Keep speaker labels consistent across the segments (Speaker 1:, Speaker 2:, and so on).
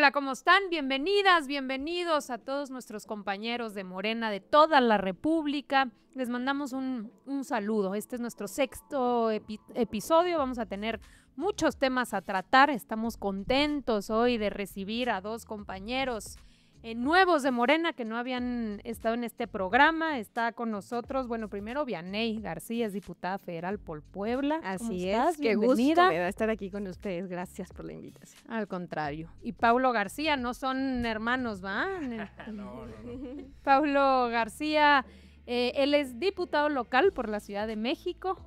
Speaker 1: Hola, ¿cómo están? Bienvenidas, bienvenidos a todos nuestros compañeros de Morena de toda la República. Les mandamos un saludo. Este es nuestro sexto episodio. Vamos a tener muchos temas a tratar. Estamos contentos hoy de recibir a dos compañeros nuevos de Morena que no habían estado en este programa. Está con nosotros, bueno, primero Vianey García, es diputada federal por Puebla.
Speaker 2: Así es, qué gusto me da estar aquí con ustedes. Gracias por la invitación.
Speaker 1: Al contrario. Y Paulo García, no son hermanos, ¿va?
Speaker 3: No.
Speaker 1: Paulo García, él es diputado local por la Ciudad de México.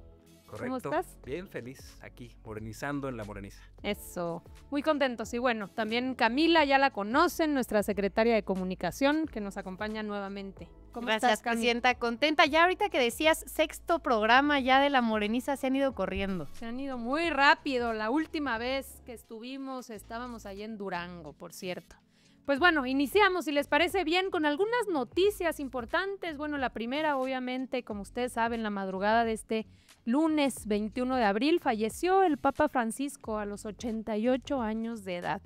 Speaker 3: Correcto.
Speaker 1: ¿Cómo estás?
Speaker 3: Bien, feliz aquí, morenizando en la moreniza.
Speaker 1: Eso, muy contentos. Y bueno, también Camila, ya la conocen, nuestra secretaria de Comunicación, que nos acompaña nuevamente. ¿Cómo estás, Camila?
Speaker 2: Presidenta, contenta. Ya ahorita que decías sexto programa ya de la moreniza, se han ido corriendo.
Speaker 1: Se han ido muy rápido. La última vez que estábamos allí en Durango, por cierto. Pues bueno, iniciamos, si les parece bien, con algunas noticias importantes. Bueno, la primera, obviamente, como ustedes saben, la madrugada de este lunes 21 de abril falleció el Papa Francisco a los 88 años de edad.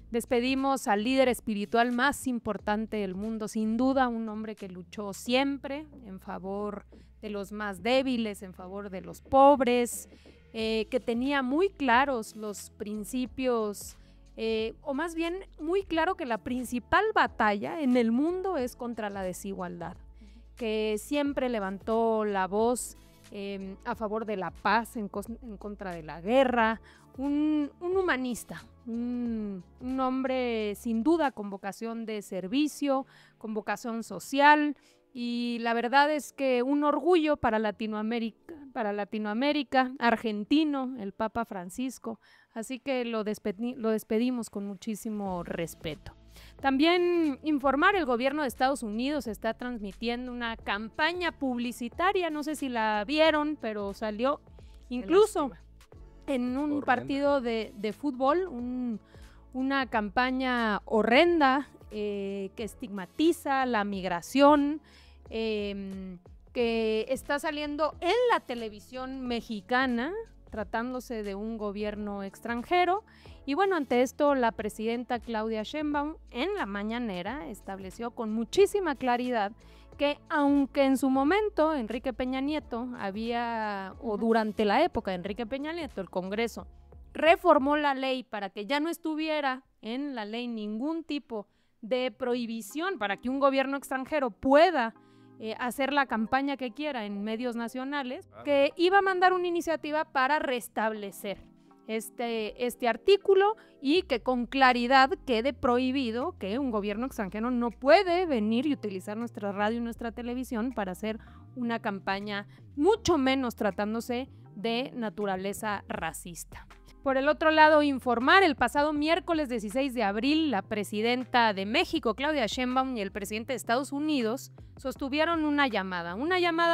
Speaker 1: Despedimos al líder espiritual más importante del mundo, sin duda un hombre que luchó siempre en favor de los más débiles, en favor de los pobres, que tenía muy claros los principios, o más bien muy claro que la principal batalla en el mundo es contra la desigualdad, que siempre levantó la voz a favor de la paz, en contra de la guerra, un humanista, un hombre sin duda con vocación de servicio, con vocación social, y la verdad es que un orgullo para Latinoamérica, argentino, el Papa Francisco, así que lo despedimos con muchísimo respeto. También informar, el gobierno de Estados Unidos está transmitiendo una campaña publicitaria, no sé si la vieron, pero salió incluso en un partido de fútbol, una campaña horrenda que estigmatiza la migración, que está saliendo en la televisión mexicana, tratándose de un gobierno extranjero. Y bueno, ante esto la presidenta Claudia Sheinbaum en la mañanera estableció con muchísima claridad que aunque en su momento Enrique Peña Nieto durante la época de Enrique Peña Nieto, el Congreso reformó la ley para que ya no estuviera en la ley ningún tipo de prohibición para que un gobierno extranjero pueda hacer la campaña que quiera en medios nacionales, que iba a mandar una iniciativa para restablecer este artículo y que con claridad quede prohibido que un gobierno extranjero no puede venir y utilizar nuestra radio y nuestra televisión para hacer una campaña, mucho menos tratándose de naturaleza racista. Por el otro lado, informar, el pasado miércoles 16 de abril, la presidenta de México, Claudia Sheinbaum, y el presidente de Estados Unidos sostuvieron una llamada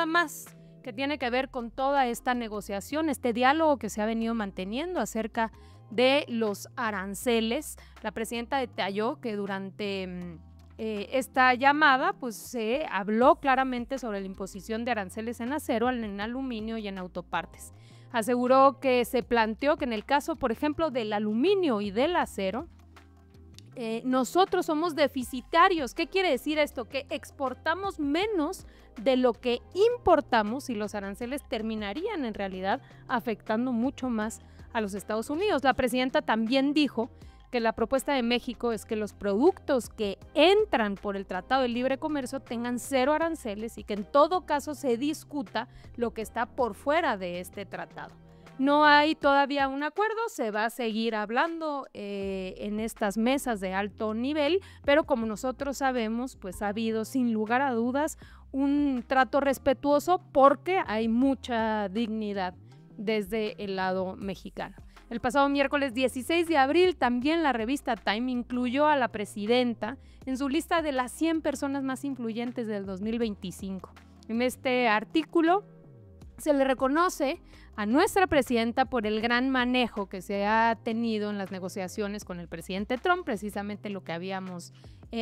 Speaker 1: más que tiene que ver con toda esta negociación, este diálogo que se ha venido manteniendo acerca de los aranceles. La presidenta detalló que durante esta llamada pues se habló claramente sobre la imposición de aranceles en acero, en aluminio y en autopartes. Aseguró que se planteó que en el caso, por ejemplo, del aluminio y del acero, nosotros somos deficitarios. ¿Qué quiere decir esto? Que exportamos menos de lo que importamos y los aranceles terminarían en realidad afectando mucho más a los Estados Unidos. La presidenta también dijo que la propuesta de México es que los productos que entran por el Tratado de Libre Comercio tengan cero aranceles y que en todo caso se discuta lo que está por fuera de este tratado. No hay todavía un acuerdo, se va a seguir hablando en estas mesas de alto nivel, pero como nosotros sabemos, pues ha habido sin lugar a dudas un trato respetuoso porque hay mucha dignidad desde el lado mexicano. El pasado miércoles 16 de abril también la revista Time incluyó a la presidenta en su lista de las 100 personas más influyentes del 2025. En este artículo se le reconoce a nuestra presidenta por el gran manejo que se ha tenido en las negociaciones con el presidente Trump, precisamente lo que habíamos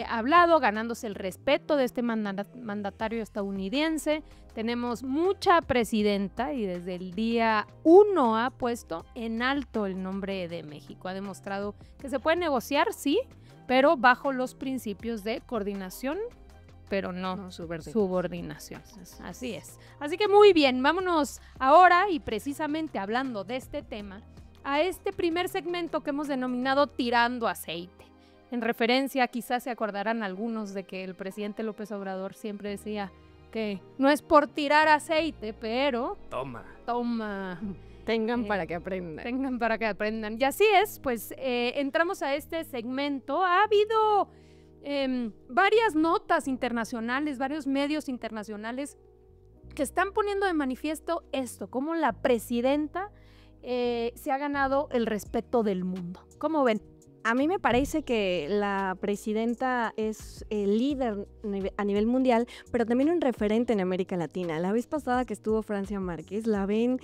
Speaker 1: hablado, ganándose el respeto de este mandatario estadounidense. Tenemos mucha presidenta y desde el día 1 ha puesto en alto el nombre de México. Ha demostrado que se puede negociar, sí, pero bajo los principios de coordinación, pero no subordinación. Así es. Así que muy bien, vámonos ahora, y precisamente hablando de este tema, a este primer segmento que hemos denominado Tirando Aceite. En referencia, quizás se acordarán algunos de que el presidente López Obrador siempre decía que no es por tirar aceite, pero...
Speaker 3: Toma.
Speaker 2: Tengan para que aprendan.
Speaker 1: Tengan para que aprendan. Y así es, pues entramos a este segmento. Ha habido varias notas internacionales, varios medios internacionales que están poniendo de manifiesto esto, cómo la presidenta se ha ganado el respeto del mundo. ¿Cómo ven?
Speaker 4: A mí me parece que la presidenta es el líder a nivel mundial, pero también un referente en América Latina. La vez pasada que estuvo Francia Márquez, la ven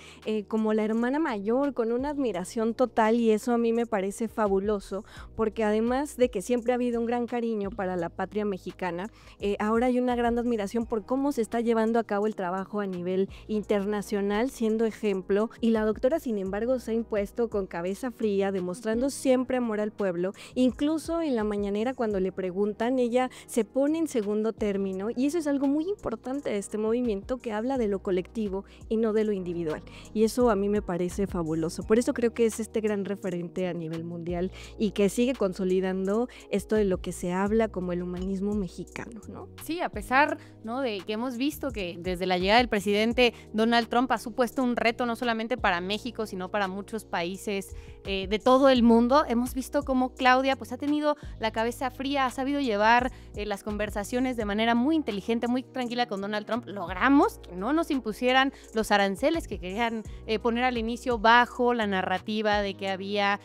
Speaker 4: como la hermana mayor, con una admiración total, y eso a mí me parece fabuloso, porque además de que siempre ha habido un gran cariño para la patria mexicana, ahora hay una gran admiración por cómo se está llevando a cabo el trabajo a nivel internacional, siendo ejemplo, y la doctora, sin embargo, se ha impuesto con cabeza fría, demostrando siempre amor al pueblo. Incluso en la mañanera, cuando le preguntan, ella se pone en segundo término, y eso es algo muy importante de este movimiento, que habla de lo colectivo y no de lo individual, y eso a mí me parece fabuloso. Por eso creo que es este gran referente a nivel mundial y que sigue consolidando esto de lo que se habla como el humanismo mexicano, ¿no?
Speaker 2: Sí, a pesar, ¿no?, de que hemos visto que desde la llegada del presidente Donald Trump ha supuesto un reto no solamente para México, sino para muchos países de todo el mundo. Hemos visto cómo Claudia pues ha tenido la cabeza fría, ha sabido llevar las conversaciones de manera muy inteligente, muy tranquila con Donald Trump. Logramos que no nos impusieran los aranceles que querían poner al inicio, bajo la narrativa de que había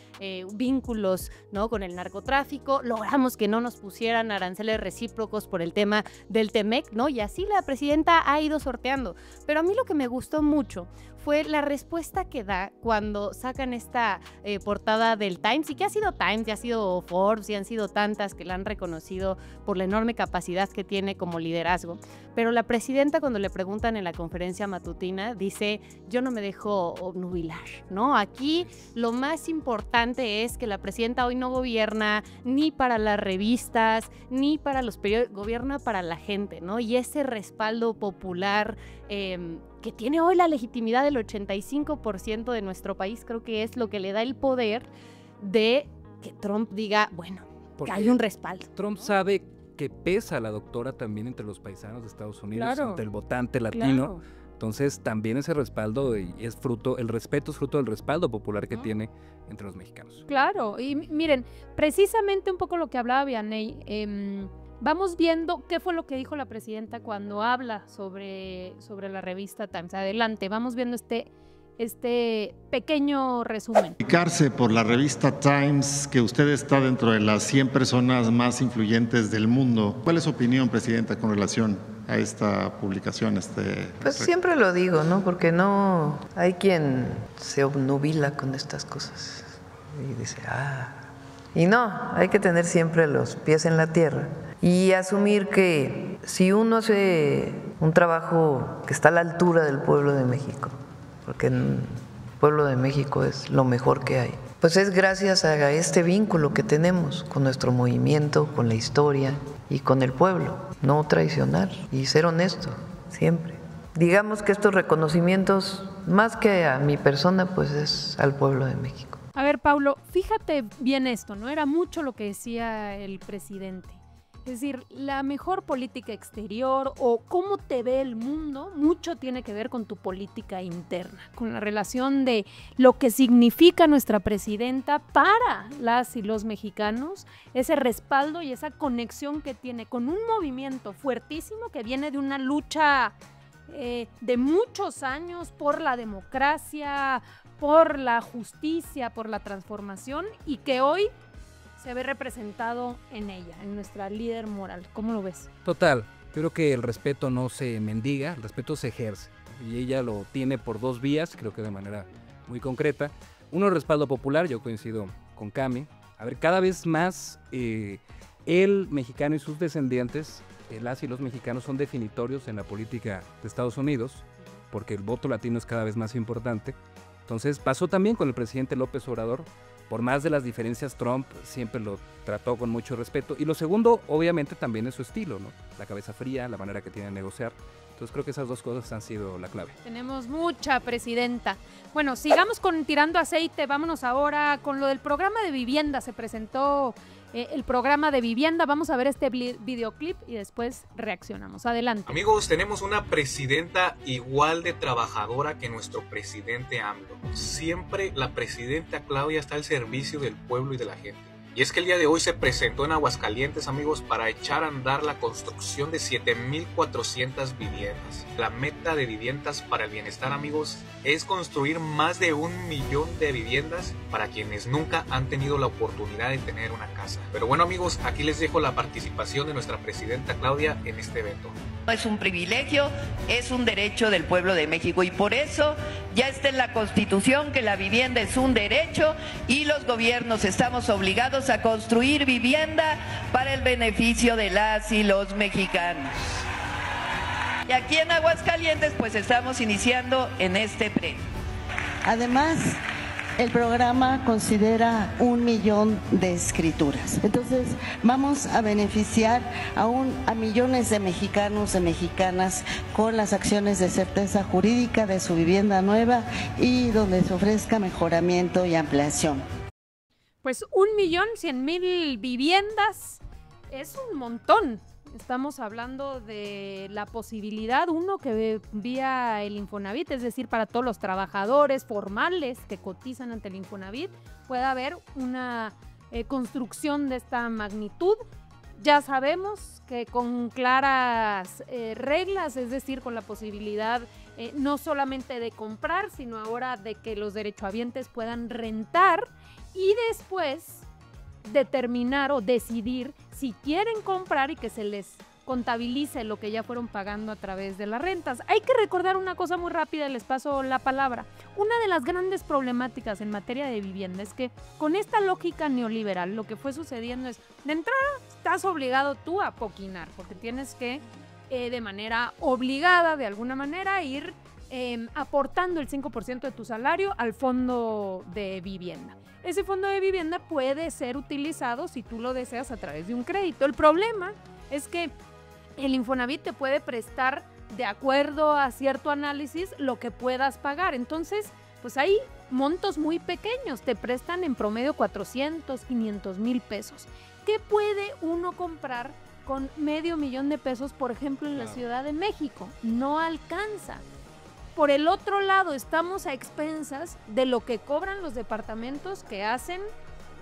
Speaker 2: vínculos, ¿no?, con el narcotráfico. Logramos que no nos pusieran aranceles recíprocos por el tema del TEMEC, ¿no? Y así la presidenta ha ido sorteando. Pero a mí lo que me gustó mucho fue la respuesta que da cuando sacan esta portada del Times, y que ha sido Times, ya ha sido Forbes, y han sido tantas que la han reconocido por la enorme capacidad que tiene como liderazgo. Pero la presidenta, cuando le preguntan en la conferencia matutina, dice: yo no me dejo obnubilar, ¿no? Aquí lo más importante es que la presidenta hoy no gobierna ni para las revistas, ni para los periódicos, gobierna para la gente, ¿no? Y ese respaldo popular que tiene hoy la legitimidad del 85% de nuestro país, creo que es lo que le da el poder de que Trump diga, bueno, que hay un respaldo.
Speaker 3: Trump sabe que pesa la doctora también entre los paisanos de Estados Unidos,
Speaker 1: Claro.
Speaker 3: entre el votante latino.
Speaker 1: Claro.
Speaker 3: Entonces también ese respaldo es fruto, el respeto es fruto del respaldo popular que tiene entre los mexicanos.
Speaker 1: Claro, y miren, precisamente un poco lo que hablaba Vianey, vamos viendo qué fue lo que dijo la presidenta cuando habla sobre la revista Times. Adelante, vamos viendo este pequeño resumen.
Speaker 5: Publicarse por la revista Times que usted está dentro de las 100 personas más influyentes del mundo. ¿Cuál es su opinión, presidenta, con relación a esta publicación?
Speaker 6: Pues siempre lo digo, ¿no? Porque no hay quien se obnubila con estas cosas y dice, y no, hay que tener siempre los pies en la tierra y asumir que si uno hace un trabajo que está a la altura del pueblo de México, porque el pueblo de México es lo mejor que hay, pues es gracias a este vínculo que tenemos con nuestro movimiento, con la historia y con el pueblo. No traicionar y ser honesto, siempre. Digamos que estos reconocimientos, más que a mi persona, pues es al pueblo de México.
Speaker 1: A ver, Paulo, fíjate bien esto, ¿no? Era mucho lo que decía el presidente. Es decir, la mejor política exterior o cómo te ve el mundo, mucho tiene que ver con tu política interna, con la relación de lo que significa nuestra presidenta para las y los mexicanos, ese respaldo y esa conexión que tiene con un movimiento fuertísimo que viene de una lucha de muchos años por la democracia, por la justicia, por la transformación, y que hoy se ve representado en ella, en nuestra líder moral. ¿Cómo lo ves?
Speaker 3: Total, creo que el respeto no se mendiga, el respeto se ejerce. y ella lo tiene por dos vías, creo que de manera muy concreta. Uno, respaldo popular, yo coincido con Cami. A ver, cada vez más el mexicano y sus descendientes, las y los mexicanos son definitorios en la política de Estados Unidos, porque el voto latino es cada vez más importante. Entonces pasó también con el presidente López Obrador. Por más de las diferencias, Trump siempre lo trató con mucho respeto. Y lo segundo, obviamente, también es su estilo, ¿no? La cabeza fría, la manera que tiene de negociar. Entonces creo que esas dos cosas han sido la clave.
Speaker 1: Tenemos mucha presidenta. Bueno, sigamos con tirando aceite. Vámonos ahora con lo del programa de vivienda. Se presentó el programa de vivienda. Vamos a ver este videoclip y después reaccionamos. Adelante.
Speaker 7: Amigos, tenemos una presidenta igual de trabajadora que nuestro presidente AMLO. Siempre la presidenta Claudia está al servicio del pueblo y de la gente. Y es que el día de hoy se presentó en Aguascalientes, amigos, para echar a andar la construcción de 7,400 viviendas. La meta de viviendas para el bienestar, amigos, es construir más de 1,000,000 de viviendas para quienes nunca han tenido la oportunidad de tener una casa. Pero bueno, amigos, aquí les dejo la participación de nuestra presidenta Claudia en este evento.
Speaker 8: Es un privilegio, es un derecho del pueblo de México y por eso ya está en la Constitución que la vivienda es un derecho y los gobiernos estamos obligados a construir vivienda para el beneficio de las y los mexicanos. Y aquí en Aguascalientes pues estamos iniciando en este predio.
Speaker 9: Además, el programa considera 1,000,000 de escrituras. Entonces, vamos a beneficiar a millones de mexicanos y mexicanas con las acciones de certeza jurídica de su vivienda nueva y donde se ofrezca mejoramiento y ampliación.
Speaker 1: Pues 1,100,000 viviendas es un montón. Estamos hablando de la posibilidad, uno, que vía el Infonavit, es decir, para todos los trabajadores formales que cotizan ante el Infonavit, pueda haber una construcción de esta magnitud. Ya sabemos que con claras reglas, es decir, con la posibilidad no solamente de comprar, sino ahora de que los derechohabientes puedan rentar y después determinar o decidir si quieren comprar y que se les contabilice lo que ya fueron pagando a través de las rentas. Hay que recordar una cosa muy rápida, les paso la palabra. Una de las grandes problemáticas en materia de vivienda es que con esta lógica neoliberal lo que fue sucediendo es, de entrada, estás obligado tú a poquinar, porque tienes que de manera obligada, de alguna manera, ir aportando el 5% de tu salario al fondo de vivienda. Ese fondo de vivienda puede ser utilizado, si tú lo deseas, a través de un crédito. El problema es que el Infonavit te puede prestar, de acuerdo a cierto análisis, lo que puedas pagar. Entonces, pues hay montos muy pequeños, te prestan en promedio 400, 500,000 pesos. ¿Qué puede uno comprar con $500,000 de pesos, por ejemplo, en la Ciudad de México? No alcanza. Por el otro lado, estamos a expensas de lo que cobran los departamentos que hacen,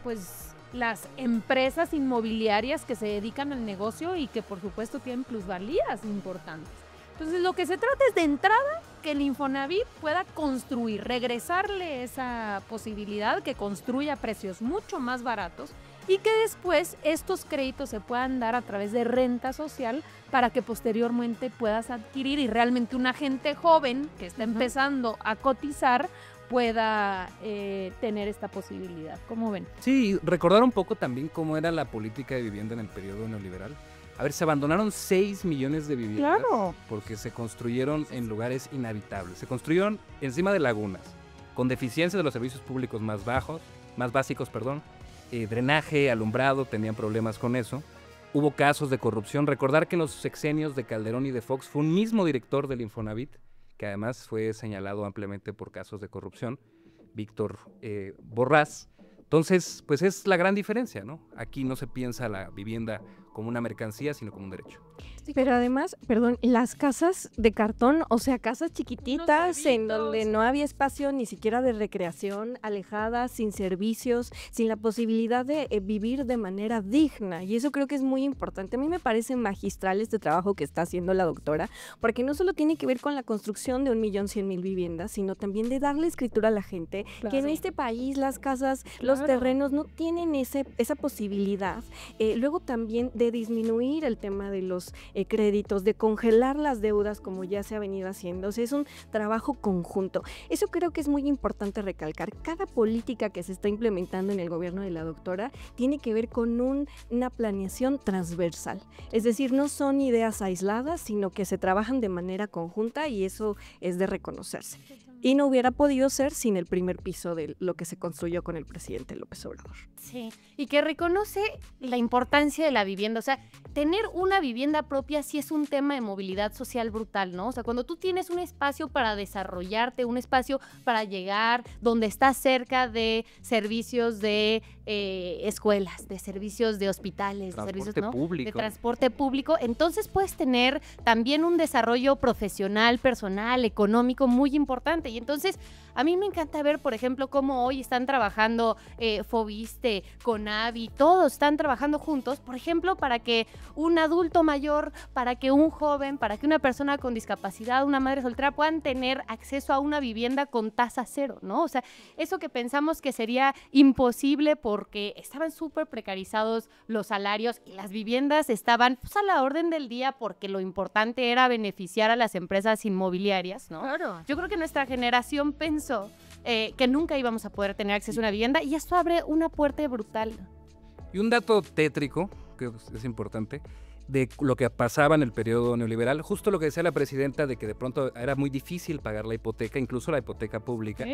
Speaker 1: pues, las empresas inmobiliarias que se dedican al negocio y que, por supuesto, tienen plusvalías importantes. Entonces, lo que se trata es, de entrada, que el Infonavit pueda construir, regresarle esa posibilidad, que construya a precios mucho más baratos y que después estos créditos se puedan dar a través de renta social para que posteriormente puedas adquirir y realmente una gente joven que está empezando a cotizar pueda tener esta posibilidad. ¿Cómo ven?
Speaker 3: Sí, recordar un poco también cómo era la política de vivienda en el periodo neoliberal. A ver, se abandonaron 6 millones de viviendas porque se construyeron en lugares inhabitables. Se construyeron encima de lagunas, con deficiencia de los servicios públicos más básicos, drenaje, alumbrado, tenían problemas con eso. Hubo casos de corrupción. Recordar que en los sexenios de Calderón y de Fox fue un mismo director del Infonavit, que además fue señalado ampliamente por casos de corrupción, Víctor Borrás. Entonces, pues es la gran diferencia, ¿no? Aquí no se piensa la vivienda como una mercancía, sino como un derecho.
Speaker 4: Pero además, perdón, las casas de cartón, o sea, casas chiquititas en donde no había espacio ni siquiera de recreación, alejadas, sin servicios, sin la posibilidad de vivir de manera digna. Y eso creo que es muy importante. A mí me parece magistral este trabajo que está haciendo la doctora, porque no solo tiene que ver con la construcción de 1,100,000 viviendas, sino también de darle escritura a la gente, que en este país las casas, los terrenos no tienen esa posibilidad. Luego también de de disminuir el tema de los créditos, de congelar las deudas como ya se ha venido haciendo. O sea, es un trabajo conjunto. Eso creo que es muy importante recalcar. Cada política que se está implementando en el gobierno de la doctora tiene que ver con una planeación transversal. Es decir, no son ideas aisladas, sino que se trabajan de manera conjunta y eso es de reconocerse. Y no hubiera podido ser sin el primer piso de lo que se construyó con el presidente López Obrador.
Speaker 2: Sí, y que reconoce la importancia de la vivienda. O sea, tener una vivienda propia sí es un tema de movilidad social brutal, ¿no? O sea, cuando tú tienes un espacio para desarrollarte, un espacio para llegar, donde estás cerca de servicios de escuelas, de servicios de hospitales, de servicios, ¿no?
Speaker 3: Público.
Speaker 2: De transporte público, entonces puedes tener también un desarrollo profesional, personal, económico muy importante. Y entonces a mí me encanta ver, por ejemplo, cómo hoy están trabajando Fobiste, Conavi, todos están trabajando juntos, por ejemplo, para que un adulto mayor, para que un joven, para que una persona con discapacidad, una madre soltera puedan tener acceso a una vivienda con tasa cero, ¿no? O sea, eso que pensamos que sería imposible porque estaban súper precarizados los salarios y las viviendas estaban pues, a la orden del día porque lo importante era beneficiar a las empresas inmobiliarias, ¿no?
Speaker 1: Claro.
Speaker 2: Yo creo que nuestra generación pensó que nunca íbamos a poder tener acceso a una vivienda y esto abre una puerta brutal.
Speaker 3: Y un dato tétrico, que es importante, de lo que pasaba en el periodo neoliberal, justo lo que decía la presidenta de que de pronto era muy difícil pagar la hipoteca, incluso la hipoteca pública.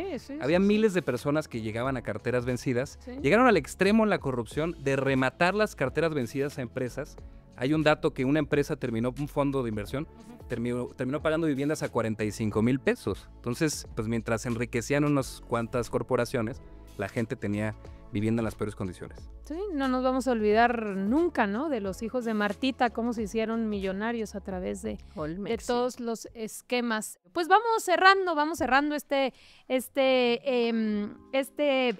Speaker 3: Había miles de personas que llegaban a carteras vencidas, llegaron al extremo en la corrupción de rematar las carteras vencidas a empresas. Hay un dato que una empresa terminó, un fondo de inversión, terminó pagando viviendas a 45,000 pesos. Entonces, pues mientras enriquecían unas cuantas corporaciones, la gente tenía vivienda en las peores condiciones.
Speaker 1: Sí, no nos vamos a olvidar nunca, ¿no? De los hijos de Martita, cómo se hicieron millonarios a través de todos los esquemas. Pues vamos cerrando este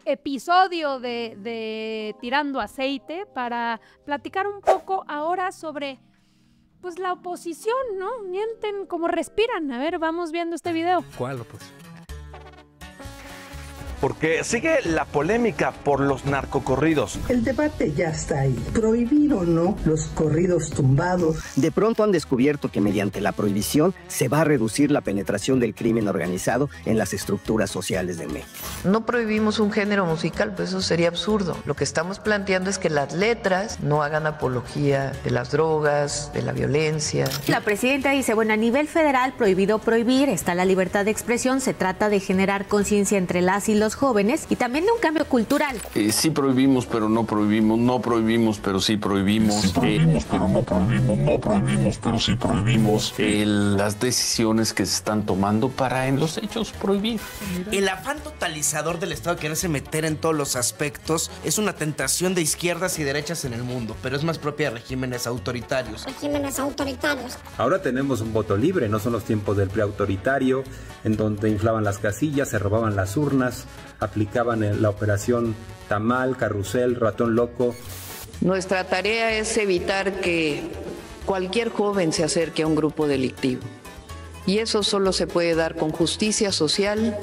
Speaker 1: episodio de Tirando Aceite para platicar un poco ahora sobre pues la oposición, ¿no? Mienten como respiran. A ver, vamos viendo este video.
Speaker 3: ¿Cuál oposición?
Speaker 10: Porque sigue la polémica por los narcocorridos.
Speaker 11: El debate ya está ahí. ¿Prohibir o no los corridos tumbados?
Speaker 12: De pronto han descubierto que mediante la prohibición se va a reducir la penetración del crimen organizado en las estructuras sociales de México.
Speaker 6: No prohibimos un género musical, pues eso sería absurdo. Lo que estamos planteando es que las letras no hagan apología de las drogas, de la violencia.
Speaker 13: La presidenta dice, bueno, a nivel federal prohibido prohibir, está la libertad de expresión, se trata de generar conciencia entre las y los jóvenes y también de un cambio cultural.
Speaker 14: Sí prohibimos, pero no prohibimos, no prohibimos, pero sí prohibimos. Sí prohibimos, pero no prohibimos, no prohibimos, pero sí prohibimos. Las decisiones que se están tomando para en los hechos prohibir.
Speaker 15: El afán totalizador del Estado de quererse meter en todos los aspectos es una tentación de izquierdas y derechas en el mundo, pero es más propia de regímenes autoritarios.
Speaker 16: Ahora tenemos un voto libre, no son los tiempos del preautoritario, en donde inflaban las casillas, se robaban las urnas, aplicaban la operación tamal, carrusel, ratón loco.
Speaker 6: Nuestra tarea es evitar que cualquier joven se acerque a un grupo delictivo. Y eso solo se puede dar con justicia social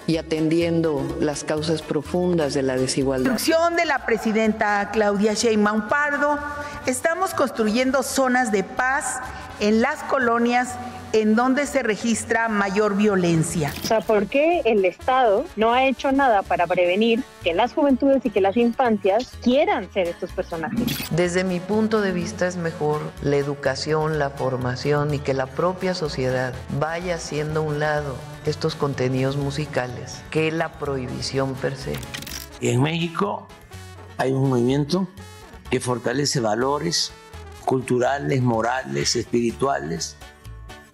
Speaker 6: y atendiendo las causas profundas de la desigualdad.
Speaker 17: Instrucción de la presidenta Claudia Sheinbaum Pardo, estamos construyendo zonas de paz en las colonias en donde se registra mayor violencia.
Speaker 18: O sea, ¿por qué el Estado no ha hecho nada para prevenir que las juventudes y que las infancias quieran ser estos personajes?
Speaker 6: Desde mi punto de vista es mejor la educación, la formación y que la propia sociedad vaya haciendo a un lado estos contenidos musicales que la prohibición per se.
Speaker 19: En México hay un movimiento que fortalece valores culturales, morales, espirituales.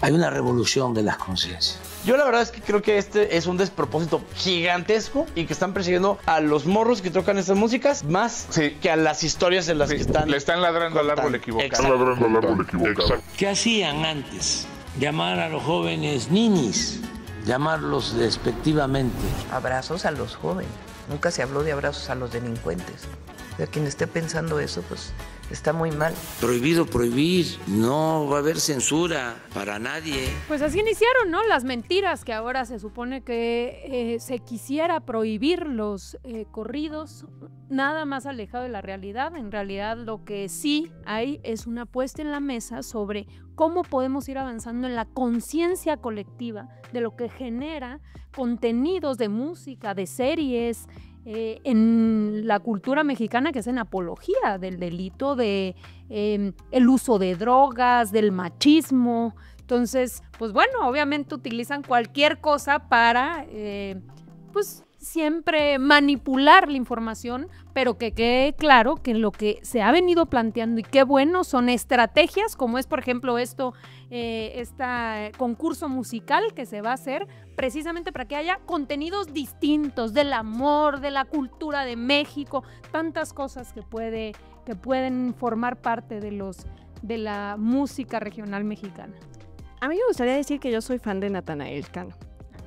Speaker 19: Hay una revolución de las conciencias.
Speaker 10: Yo la verdad es que creo que este es un despropósito gigantesco y que están persiguiendo a los morros que tocan estas músicas más que a las historias en las que están.
Speaker 20: Le están ladrando al árbol equivocado.
Speaker 19: Exacto. ¿Qué hacían antes? Llamar a los jóvenes ninis, llamarlos despectivamente.
Speaker 6: Abrazos a los jóvenes. Nunca se habló de abrazos a los delincuentes. O sea, quien esté pensando eso, pues Está muy mal.
Speaker 19: Prohibido prohibir, no va a haber censura para nadie.
Speaker 1: Pues así iniciaron, ¿no? Las mentiras, que ahora se supone que se quisiera prohibir los corridos, nada más alejado de la realidad. En realidad lo que sí hay es una puesta en la mesa sobre cómo podemos ir avanzando en la conciencia colectiva de lo que genera contenidos de música, de series, en la cultura mexicana, que es en apología del delito, de el uso de drogas, del machismo. Entonces, pues bueno, obviamente utilizan cualquier cosa para, pues siempre manipular la información, pero que quede claro que lo que se ha venido planteando, y qué bueno, son estrategias, como es por ejemplo este concurso musical que se va a hacer precisamente para que haya contenidos distintos del amor, de la cultura de México, tantas cosas que pueden formar parte de la música regional mexicana.
Speaker 4: A mí me gustaría decir que yo soy fan de Natanael Cano.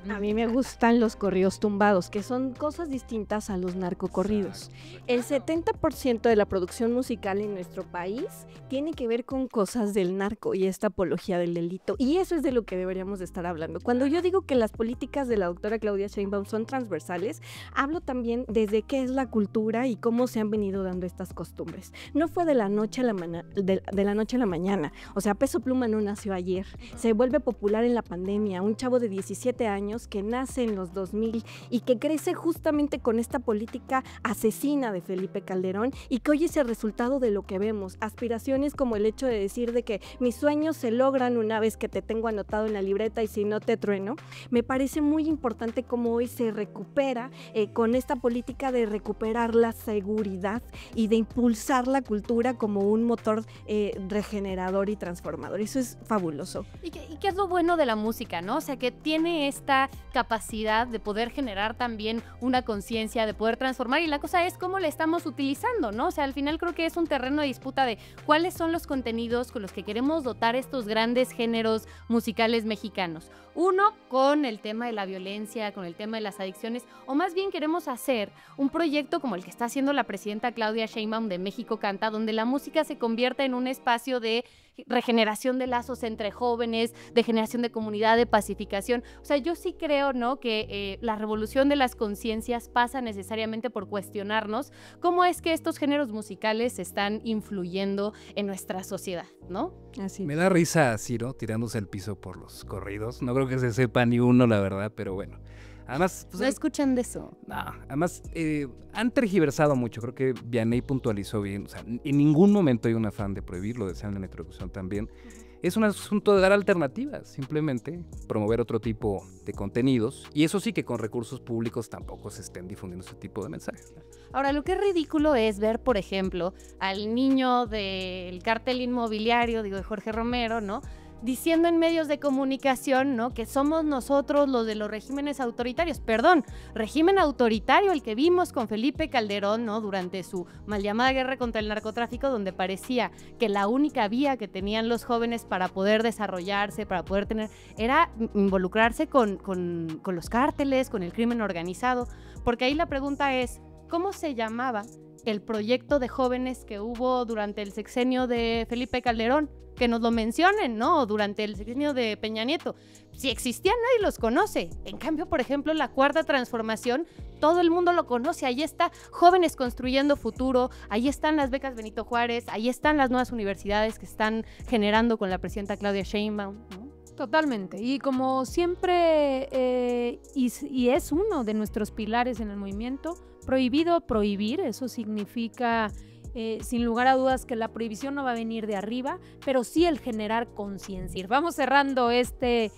Speaker 4: A mí me gustan los corridos tumbados, que son cosas distintas a los narcocorridos. El 70% de la producción musical en nuestro país tiene que ver con cosas del narco y esta apología del delito. Y eso es de lo que deberíamos de estar hablando. Cuando yo digo que las políticas de la doctora Claudia Sheinbaum son transversales, hablo también desde qué es la cultura y cómo se han venido dando estas costumbres. No fue de la noche a la mañana. O sea, Peso Pluma no nació ayer. Se vuelve popular en la pandemia. Un chavo de 17 años que nace en los 2000 y que crece justamente con esta política asesina de Felipe Calderón, y que hoy es el resultado de lo que vemos. Aspiraciones como el hecho de decir de que mis sueños se logran una vez que te tengo anotado en la libreta y si no te trueno. Me parece muy importante cómo hoy se recupera con esta política de recuperar la seguridad y de impulsar la cultura como un motor regenerador y transformador. Eso es fabuloso.
Speaker 2: ¿Y qué es lo bueno de la música, no? O sea, que tiene esta capacidad de poder generar también una conciencia, de poder transformar, y la cosa es cómo la estamos utilizando, ¿no? O sea, al final creo que es un terreno de disputa de cuáles son los contenidos con los que queremos dotar estos grandes géneros musicales mexicanos. Uno, con el tema de la violencia, con el tema de las adicciones, o más bien queremos hacer un proyecto como el que está haciendo la presidenta Claudia Sheinbaum de México Canta, donde la música se convierta en un espacio de regeneración de lazos entre jóvenes, de generación de comunidad, de pacificación. O sea, yo sí creo, ¿no?, que la revolución de las conciencias pasa necesariamente por cuestionarnos cómo es que estos géneros musicales están influyendo en nuestra sociedad, ¿no?
Speaker 3: Así. Me da risa Ciro tirándose al piso por los corridos. No creo que se sepa ni uno, la verdad, pero bueno. Además, pues,
Speaker 2: no escuchan de eso.
Speaker 3: No, además han tergiversado mucho. Creo que Vianney puntualizó bien. O sea, en ningún momento hay un afán de prohibir, lo decían en la introducción también. Es un asunto de dar alternativas, simplemente promover otro tipo de contenidos, y eso sí, que con recursos públicos tampoco se estén difundiendo ese tipo de mensajes.
Speaker 2: Ahora, lo que es ridículo es ver, por ejemplo, al niño del cártel inmobiliario, de Jorge Romero, ¿no?, diciendo en medios de comunicación, ¿no?, que somos nosotros los de los regímenes autoritarios. Perdón, régimen autoritario el que vimos con Felipe Calderón, ¿no?, durante su mal llamada guerra contra el narcotráfico, donde parecía que la única vía que tenían los jóvenes para poder desarrollarse, para poder tener, era involucrarse con los cárteles, con el crimen organizado. Porque ahí la pregunta es, ¿cómo se llamaba el proyecto de jóvenes que hubo durante el sexenio de Felipe Calderón? Que nos lo mencionen, ¿no? Durante el sexenio de Peña Nieto. Si existían, nadie los conoce. En cambio, por ejemplo, la Cuarta Transformación, todo el mundo lo conoce. Ahí está Jóvenes Construyendo Futuro, ahí están las becas Benito Juárez, ahí están las nuevas universidades que están generando con la presidenta Claudia Sheinbaum, ¿no?
Speaker 1: Totalmente. Y como siempre, y es uno de nuestros pilares en el movimiento, prohibido prohibir. Eso significa, sin lugar a dudas, que la prohibición no va a venir de arriba, pero sí el generar conciencia. Vamos cerrando este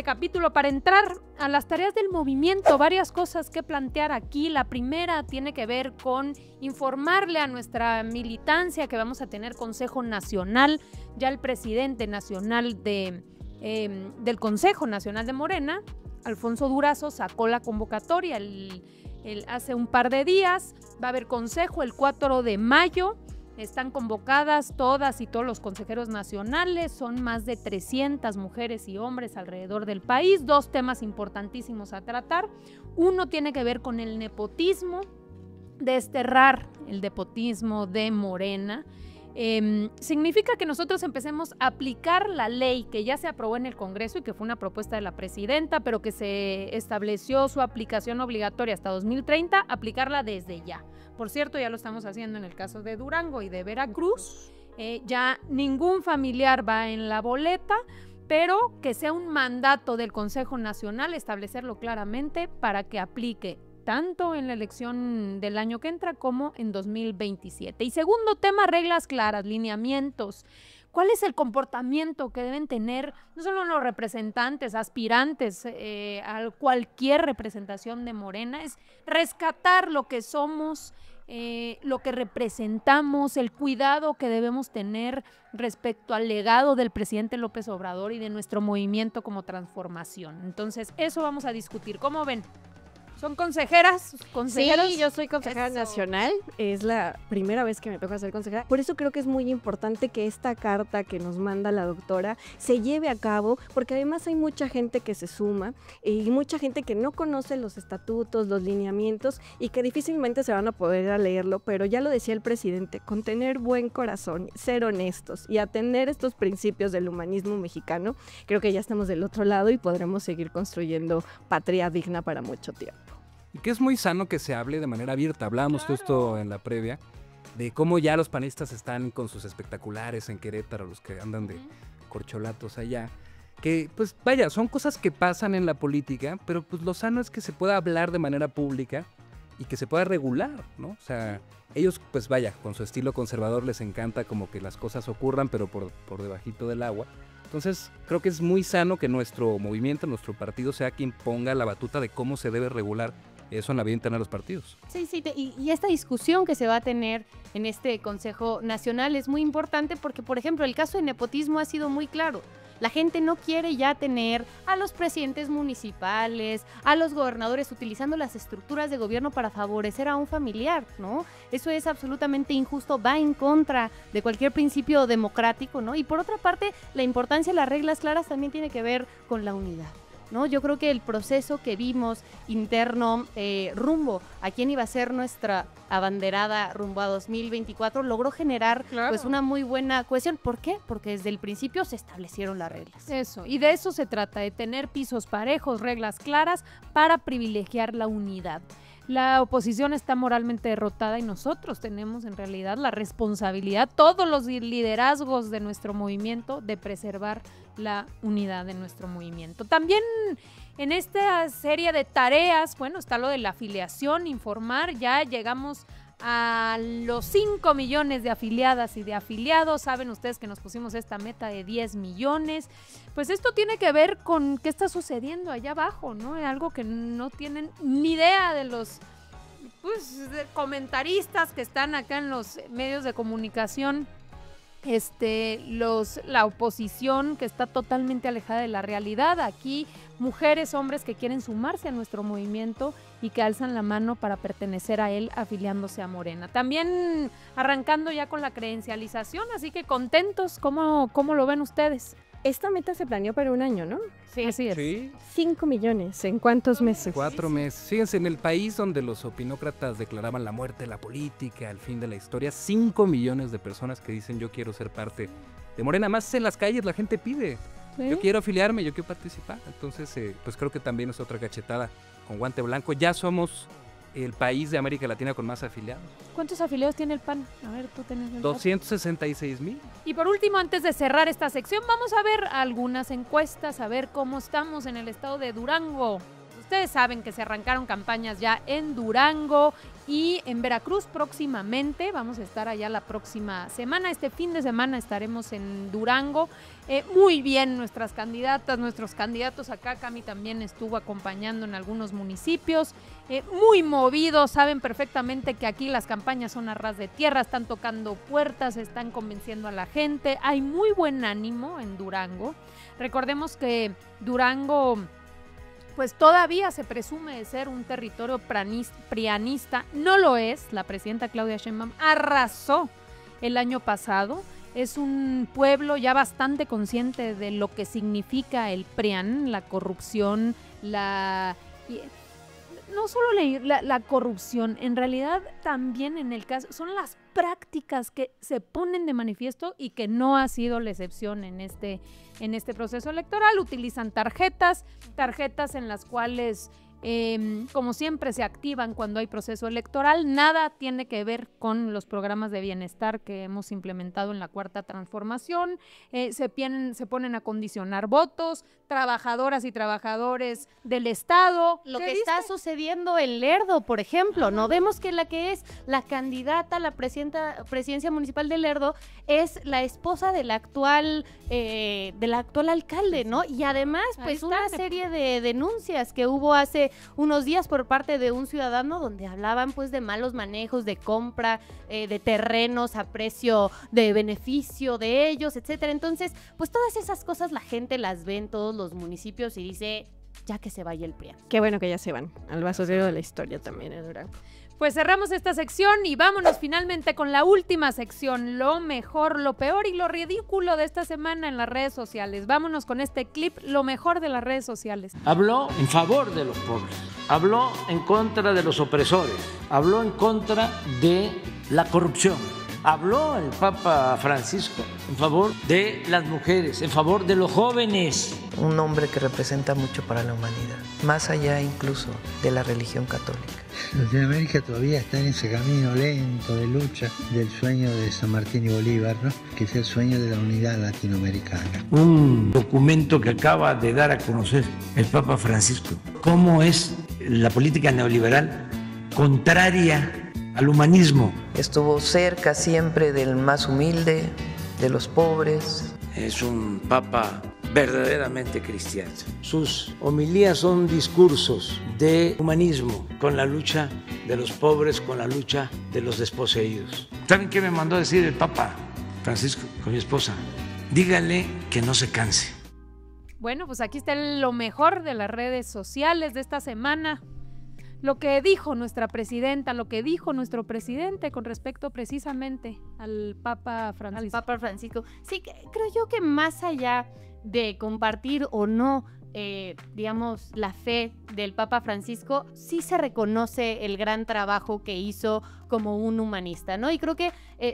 Speaker 1: capítulo para entrar a las tareas del movimiento. Varias cosas que plantear aquí. La primera tiene que ver con informarle a nuestra militancia que vamos a tener Consejo Nacional. Ya el presidente nacional del Consejo Nacional de Morena, Alfonso Durazo, sacó la convocatoria hace un par de días. Va a haber consejo el 4 de mayo. Están convocadas todas y todos los consejeros nacionales. Son más de 300 mujeres y hombres alrededor del país. 2 temas importantísimos a tratar. Uno tiene que ver con el nepotismo, desterrar el nepotismo de Morena. significa que nosotros empecemos a aplicar la ley que ya se aprobó en el Congreso y que fue una propuesta de la presidenta, pero que se estableció su aplicación obligatoria hasta 2030, aplicarla desde ya. Por cierto, ya lo estamos haciendo en el caso de Durango y de Veracruz. Ya ningún familiar va en la boleta, pero que sea un mandato del Consejo Nacional establecerlo claramente para que aplique tanto en la elección del año que entra como en 2027. Y segundo tema, reglas claras, lineamientos. ¿Cuál es el comportamiento que deben tener no solo los representantes, aspirantes a cualquier representación de Morena? Es rescatar lo que somos, lo que representamos, el cuidado que debemos tener respecto al legado del presidente López Obrador y de nuestro movimiento como transformación. Entonces, eso vamos a discutir. ¿Cómo ven? ¿Son consejeras? ¿Consejeros?
Speaker 4: Sí, yo soy consejera nacional. Es la primera vez que me toca ser consejera. Por eso creo que es muy importante que esta carta que nos manda la doctora se lleve a cabo, porque además hay mucha gente que se suma y mucha gente que no conoce los estatutos, los lineamientos y que difícilmente se van a poder a leerlo, pero ya lo decía el presidente, con tener buen corazón, ser honestos y atender estos principios del humanismo mexicano, creo que ya estamos del otro lado y podremos seguir construyendo patria digna para mucho tiempo.
Speaker 3: Y que es muy sano que se hable de manera abierta. Hablábamos justo en la previa de cómo ya los panistas están con sus espectaculares en Querétaro, los que andan de corcholatos allá. Que, pues vaya, son cosas que pasan en la política, pero pues lo sano es que se pueda hablar de manera pública y que se pueda regular, ¿no? O sea, ellos, pues vaya, con su estilo conservador les encanta como que las cosas ocurran, pero por debajito del agua. Entonces, creo que es muy sano que nuestro movimiento, nuestro partido, sea quien ponga la batuta de cómo se debe regular eso en la vida interna de los partidos.
Speaker 2: Sí, y esta discusión que se va a tener en este Consejo Nacional es muy importante porque, por ejemplo, el caso de nepotismo ha sido muy claro. La gente no quiere ya tener a los presidentes municipales, a los gobernadores utilizando las estructuras de gobierno para favorecer a un familiar, ¿no? Eso es absolutamente injusto, va en contra de cualquier principio democrático, ¿no? Y por otra parte, la importancia de las reglas claras también tiene que ver con la unidad, ¿no? Yo creo que el proceso que vimos interno rumbo a quién iba a ser nuestra abanderada rumbo a 2024 logró generar pues una muy buena cohesión. ¿Por qué? Porque desde el principio se establecieron las reglas.
Speaker 1: Eso, y de eso se trata, de tener pisos parejos, reglas claras para privilegiar la unidad. La oposición está moralmente derrotada y nosotros tenemos en realidad la responsabilidad, todos los liderazgos de nuestro movimiento, de preservar la unidad de nuestro movimiento. También en esta serie de tareas, bueno, está lo de la afiliación, informar, ya llegamos a los 5 millones de afiliadas y de afiliados. Saben ustedes que nos pusimos esta meta de 10 millones. Pues esto tiene que ver con qué está sucediendo allá abajo, ¿no? Algo que no tienen ni idea de los de comentaristas que están acá en los medios de comunicación. La oposición que está totalmente alejada de la realidad. Aquí mujeres, hombres que quieren sumarse a nuestro movimiento y que alzan la mano para pertenecer a él afiliándose a Morena. También arrancando ya con la credencialización, así que contentos. ¿Cómo lo ven ustedes?
Speaker 4: Esta meta se planeó para un año, ¿no?
Speaker 1: Sí, así es.
Speaker 3: Sí.
Speaker 4: 5 millones, ¿en cuántos meses?
Speaker 3: 4 meses. Fíjense, en el país donde los opinócratas declaraban la muerte de la política, el fin de la historia, 5 millones de personas que dicen yo quiero ser parte de Morena. Más en las calles la gente pide, ¿sí? Yo quiero afiliarme, yo quiero participar. Entonces, pues creo que también es otra cachetada con guante blanco. Ya somos el país de América Latina con más afiliados.
Speaker 1: ¿Cuántos afiliados tiene el PAN? A ver, tú tenés el
Speaker 3: 266,000.
Speaker 1: Y por último, antes de cerrar esta sección, vamos a ver algunas encuestas, a ver cómo estamos en el estado de Durango. Ustedes saben que se arrancaron campañas ya en Durango y en Veracruz próximamente. Vamos a estar allá la próxima semana. Este fin de semana estaremos en Durango. Muy bien nuestras candidatas, nuestros candidatos acá. Cami también estuvo acompañando en algunos municipios. Muy movidos, saben perfectamente que aquí las campañas son a ras de tierra, están tocando puertas, están convenciendo a la gente. Hay muy buen ánimo en Durango. Recordemos que Durango pues todavía se presume de ser un territorio prianista. No lo es. La presidenta Claudia Sheinbaum arrasó el año pasado. Es un pueblo ya bastante consciente de lo que significa el PRIAN, la corrupción, no solo la corrupción, en realidad también en el caso, son las prácticas que se ponen de manifiesto y que no ha sido la excepción en este proceso electoral. Utilizan tarjetas en las cuales, como siempre, se activan cuando hay proceso electoral. Nada tiene que ver con los programas de bienestar que hemos implementado en la Cuarta Transformación. Se ponen a condicionar votos, trabajadoras y trabajadores del Estado.
Speaker 2: Lo que está sucediendo en Lerdo, por ejemplo, ¿no? Vemos que la que es la candidata a la presidencia municipal de Lerdo es la esposa del actual alcalde, ¿no? Y además, pues una serie de denuncias que hubo hace unos días por parte de un ciudadano donde hablaban pues de malos manejos, de compra de terrenos a precio de beneficio de ellos, etcétera. Entonces, pues todas esas cosas la gente las ve en todos los municipios y dice, ya que se vaya el PRIAN.
Speaker 4: Qué bueno que ya se van al basurero de la historia también, Durango.
Speaker 1: Pues cerramos esta sección y vámonos finalmente con la última sección, lo mejor, lo peor y lo ridículo de esta semana en las redes sociales. Vámonos con este clip, lo mejor de las redes sociales.
Speaker 19: Habló en favor de los pobres, habló en contra de los opresores, habló en contra de la corrupción. Habló el Papa Francisco en favor de las mujeres, en favor de los jóvenes.
Speaker 6: Un hombre que representa mucho para la humanidad, más allá incluso de la religión católica.
Speaker 20: Latinoamérica todavía está en ese camino lento de lucha del sueño de San Martín y Bolívar, ¿no? Que es el sueño de la unidad latinoamericana. Un documento que acaba de dar a conocer el Papa Francisco, cómo es la política neoliberal contraria al humanismo.
Speaker 6: Estuvo cerca siempre del más humilde, de los pobres.
Speaker 19: Es un papa verdaderamente cristiano. Sus homilías son discursos de humanismo, con la lucha de los pobres, con la lucha de los desposeídos. ¿Saben qué me mandó a decir el Papa Francisco con mi esposa? Dígale que no se canse.
Speaker 1: Bueno, pues aquí está lo mejor de las redes sociales de esta semana. Lo que dijo nuestra presidenta, lo que dijo nuestro presidente con respecto precisamente al Papa Francisco.
Speaker 2: Sí, creo yo que más allá de compartir o no, digamos, la fe del Papa Francisco, sí se reconoce el gran trabajo que hizo como un humanista, ¿no? Y creo que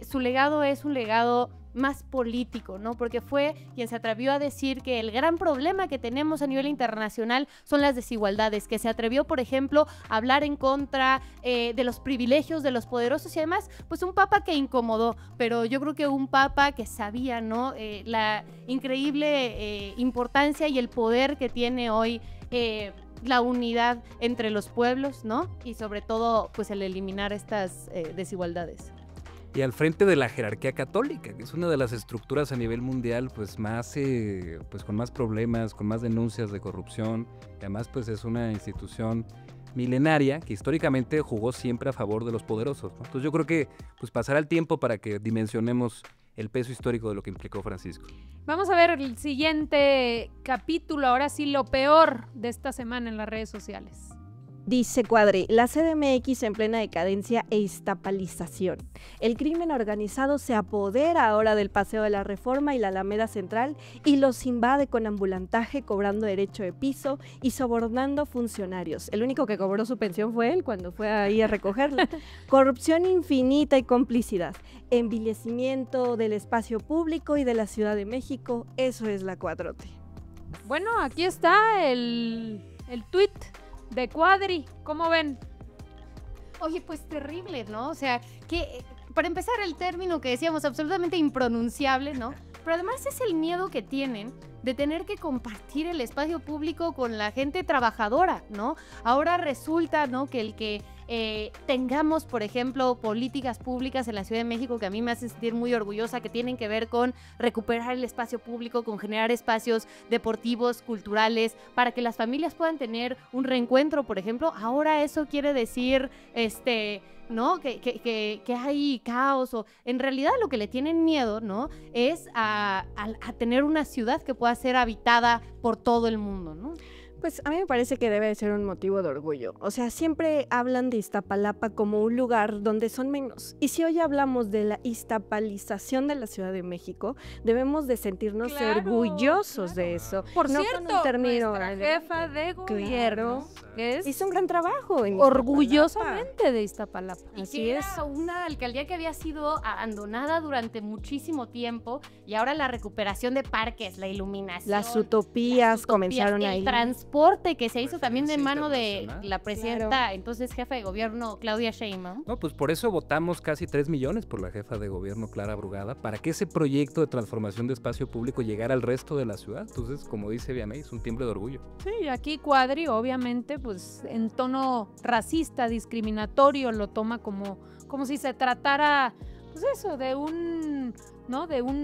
Speaker 2: su legado es un legado más político, ¿no? Porque fue quien se atrevió a decir que el gran problema que tenemos a nivel internacional son las desigualdades, que se atrevió, por ejemplo, a hablar en contra de los privilegios de los poderosos y además, pues un papa que incomodó, pero yo creo que un papa que sabía, ¿no? La increíble importancia y el poder que tiene hoy la unidad entre los pueblos, ¿no? Y sobre todo, pues el eliminar estas desigualdades.
Speaker 3: Y al frente de la jerarquía católica, que es una de las estructuras a nivel mundial pues más pues con más problemas, con más denuncias de corrupción, y además pues es una institución milenaria que históricamente jugó siempre a favor de los poderosos, ¿no? Entonces yo creo que pues pasará el tiempo para que dimensionemos el peso histórico de lo que implicó Francisco.
Speaker 1: Vamos a ver el siguiente capítulo, ahora sí lo peor de esta semana en las redes sociales.
Speaker 4: Dice Cuadri, la CDMX en plena decadencia e iztapalización. El crimen organizado se apodera ahora del Paseo de la Reforma y la Alameda Central y los invade con ambulantaje, cobrando derecho de piso y sobornando funcionarios. El único que cobró su pensión fue él cuando fue ahí a recogerla. Corrupción infinita y complicidad. Envilecimiento del espacio público y de la Ciudad de México. Eso es la 4T.
Speaker 1: Bueno, aquí está el tuit de Cuadri, ¿cómo ven?
Speaker 2: Oye, pues terrible, ¿no? O sea, que para empezar el término que decíamos, absolutamente impronunciable, ¿no? Pero además es el miedo que tienen de tener que compartir el espacio público con la gente trabajadora, ¿no? Ahora resulta, ¿no?, que el que tengamos, por ejemplo, políticas públicas en la Ciudad de México que a mí me hace sentir muy orgullosa, que tienen que ver con recuperar el espacio público, con generar espacios deportivos, culturales, para que las familias puedan tener un reencuentro, por ejemplo. Ahora eso quiere decir, ¿no?, que hay caos, o en realidad lo que le tienen miedo, ¿no?, es a tener una ciudad que pueda ser habitada por todo el mundo, ¿no?
Speaker 4: Pues a mí me parece que debe de ser un motivo de orgullo. O sea, siempre hablan de Iztapalapa como un lugar donde son menos. Y si hoy hablamos de la iztapalización de la Ciudad de México, debemos de sentirnos orgullosos de eso.
Speaker 1: Por
Speaker 4: no
Speaker 1: cierto,
Speaker 4: con un término
Speaker 1: nuestra jefa de gobierno
Speaker 4: hizo un gran trabajo en
Speaker 1: orgullosamente de Iztapalapa.
Speaker 2: Y
Speaker 4: Así
Speaker 2: que
Speaker 4: es.
Speaker 2: era una alcaldía que había sido abandonada durante muchísimo tiempo y ahora la recuperación de parques, la iluminación.
Speaker 4: Las utopías comenzaron
Speaker 2: el
Speaker 4: ahí.
Speaker 2: transporte que se hizo también de mano de la presidenta, entonces jefa de gobierno Claudia Sheinbaum.
Speaker 3: No, pues por eso votamos casi 3 millones por la jefa de gobierno Clara Brugada, para que ese proyecto de transformación de espacio público llegara al resto de la ciudad. Entonces, como dice Viamey, es un timbre de orgullo.
Speaker 1: Sí, aquí Cuadri, obviamente, pues en tono racista, discriminatorio, lo toma como si se tratara, pues eso, de un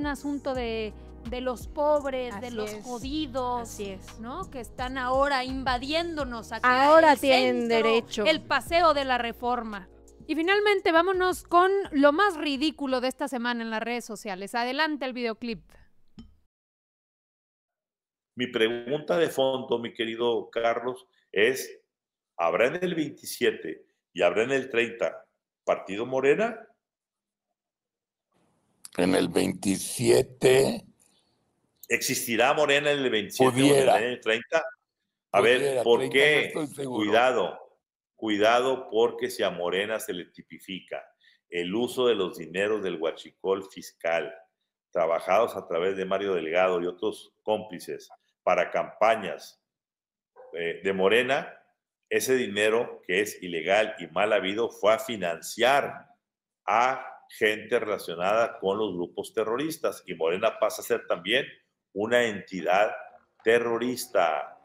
Speaker 1: asunto de los pobres, de los jodidos, ¿no? Que están ahora invadiéndonos aquí.
Speaker 4: Ahora
Speaker 1: el
Speaker 4: tienen
Speaker 1: centro,
Speaker 4: derecho.
Speaker 1: El paseo de la Reforma. Y finalmente vámonos con lo más ridículo de esta semana en las redes sociales. Adelante el videoclip.
Speaker 21: Mi pregunta de fondo, mi querido Carlos, es, ¿habrá en el 27 y habrá en el 30 partido Morena?
Speaker 14: En el 27...
Speaker 21: ¿Existirá Morena en el 27
Speaker 14: Pudiera.
Speaker 21: o en el 30? A ver, ¿por qué? Cuidado, porque si a Morena se le tipifica el uso de los dineros del huachicol fiscal, trabajados a través de Mario Delgado y otros cómplices para campañas de Morena, ese dinero que es ilegal y mal habido fue a financiar a gente relacionada con los grupos terroristas, y Morena pasa a ser también una entidad terrorista.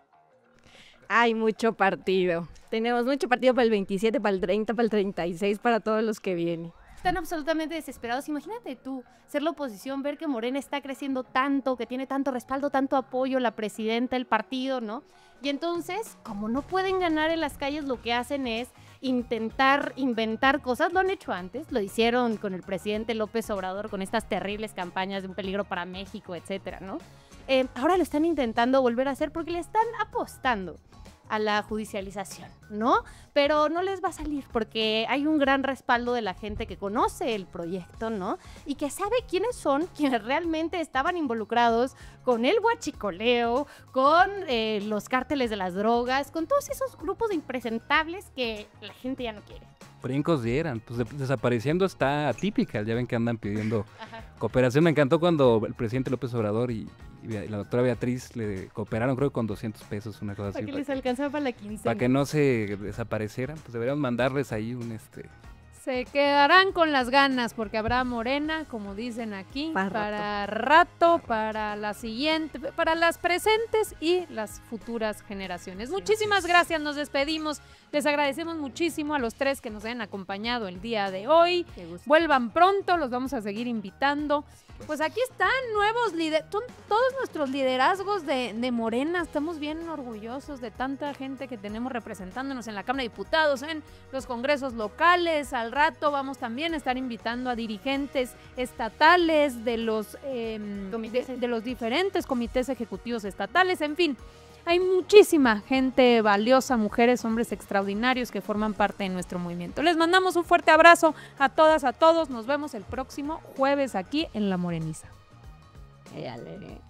Speaker 4: Hay mucho partido. Tenemos mucho partido para el 27, para el 30, para el 36, para todos los que vienen.
Speaker 2: Están absolutamente desesperados. Imagínate tú, ser la oposición, ver que Morena está creciendo tanto, que tiene tanto respaldo, tanto apoyo, la presidenta, el partido, ¿no? Y entonces, como no pueden ganar en las calles, lo que hacen es intentar inventar cosas. Lo han hecho antes, lo hicieron con el presidente López Obrador, con estas terribles campañas de un peligro para México, etcétera, ¿no? Ahora lo están intentando volver a hacer porque le están apostando a la judicialización, ¿no? Pero no les va a salir porque hay un gran respaldo de la gente que conoce el proyecto, ¿no? Y que sabe quiénes son quienes realmente estaban involucrados con el huachicoleo, con los cárteles de las drogas, con todos esos grupos de impresentables que la gente ya no quiere.
Speaker 3: Brincos dieran, pues desapareciendo está atípica, ya ven que andan pidiendo cooperación. Me encantó cuando el presidente López Obrador y la doctora Beatriz le cooperaron, creo que con 200 pesos, una cosa así.
Speaker 2: Para que les alcanzaba para la quincena.
Speaker 3: Para que no se desaparecieran, pues deberíamos mandarles ahí un
Speaker 1: Se quedarán con las ganas porque habrá Morena, como dicen aquí, para rato, para la siguiente, para las presentes y las futuras generaciones. Muchísimas gracias, nos despedimos. Les agradecemos muchísimo a los tres que nos hayan acompañado el día de hoy. Vuelvan pronto, los vamos a seguir invitando. Pues aquí están nuevos líderes, todos nuestros liderazgos de Morena. Estamos bien orgullosos de tanta gente que tenemos representándonos en la Cámara de Diputados, en los congresos locales. Al rato vamos también a estar invitando a dirigentes estatales de los diferentes comités ejecutivos estatales. En fin, hay muchísima gente valiosa, mujeres, hombres extraordinarios que forman parte de nuestro movimiento. Les mandamos un fuerte abrazo a todas, a todos. Nos vemos el próximo jueves aquí en La Moreniza.
Speaker 4: Dale.